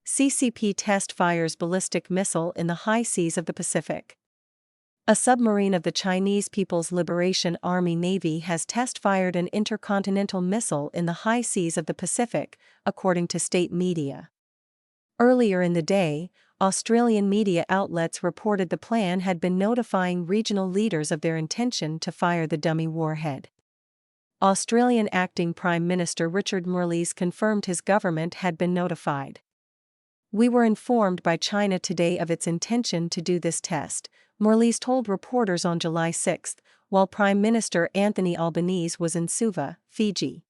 CCP test fires ballistic missile in the high seas of the Pacific. A submarine of the Chinese People's Liberation Army Navy has test-fired an intercontinental missile in the high seas of the Pacific, according to state media. Earlier in the day, Australian media outlets reported the plan had been notifying regional leaders of their intention to fire the dummy warhead. Australian Acting Prime Minister Richard Marles confirmed his government had been notified. "We were informed by China today of its intention to do this test," Marles told reporters on July 6, while Prime Minister Anthony Albanese was in Suva, Fiji.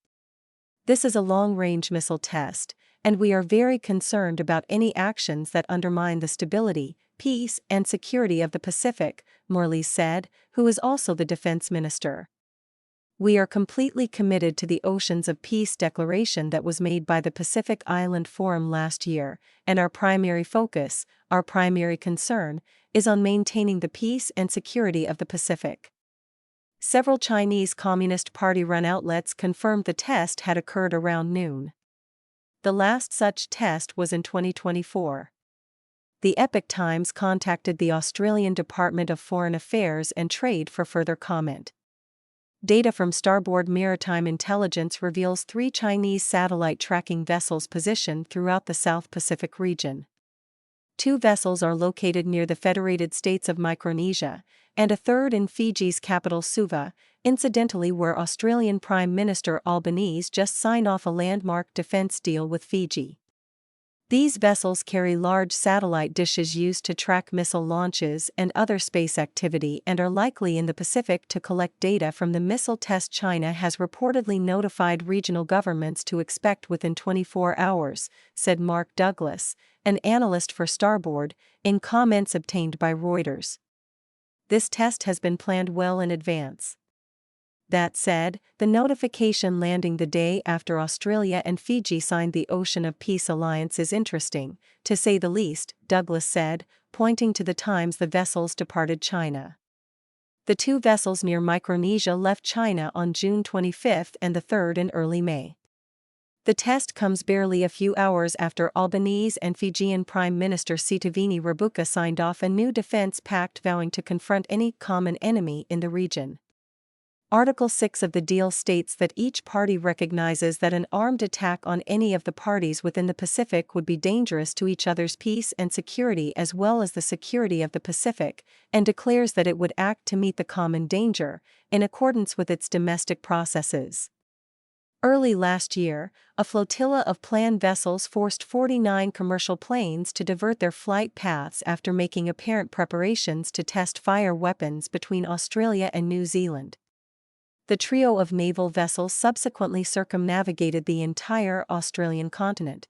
"This is a long-range missile test, and we are very concerned about any actions that undermine the stability, peace, and security of the Pacific," Marles said, who is also the defense minister. "We are completely committed to the Oceans of Peace declaration that was made by the Pacific Island Forum last year, and our primary focus, our primary concern, is on maintaining the peace and security of the Pacific." Several Chinese Communist Party-run outlets confirmed the test had occurred around noon. The last such test was in 2024. The Epoch Times contacted the Australian Department of Foreign Affairs and Trade for further comment. Data from Starboard Maritime Intelligence reveals 3 Chinese satellite tracking vessels positioned throughout the South Pacific region. 2 vessels are located near the Federated States of Micronesia, and a third in Fiji's capital Suva, incidentally where Australian Prime Minister Albanese just signed off a landmark defence deal with Fiji. These vessels carry large satellite dishes used to track missile launches and other space activity and are likely in the Pacific to collect data from the missile test China has reportedly notified regional governments to expect within 24 hours, said Mark Douglas, an analyst for Starboard, in comments obtained by Reuters. "This test has been planned well in advance." That said, the notification landing the day after Australia and Fiji signed the Ocean of Peace alliance is interesting, to say the least, Douglas said, pointing to the times the vessels departed China. The 2 vessels near Micronesia left China on June 25 and the third in early May. The test comes barely a few hours after Albanese and Fijian Prime Minister Sitiveni Rabuka signed off a new defense pact vowing to confront any common enemy in the region. Article 6 of the deal states that each party recognizes that an armed attack on any of the parties within the Pacific would be dangerous to each other's peace and security as well as the security of the Pacific, and declares that it would act to meet the common danger, in accordance with its domestic processes. Early last year, a flotilla of planned vessels forced 49 commercial planes to divert their flight paths after making apparent preparations to test fire weapons between Australia and New Zealand. The trio of naval vessels subsequently circumnavigated the entire Australian continent.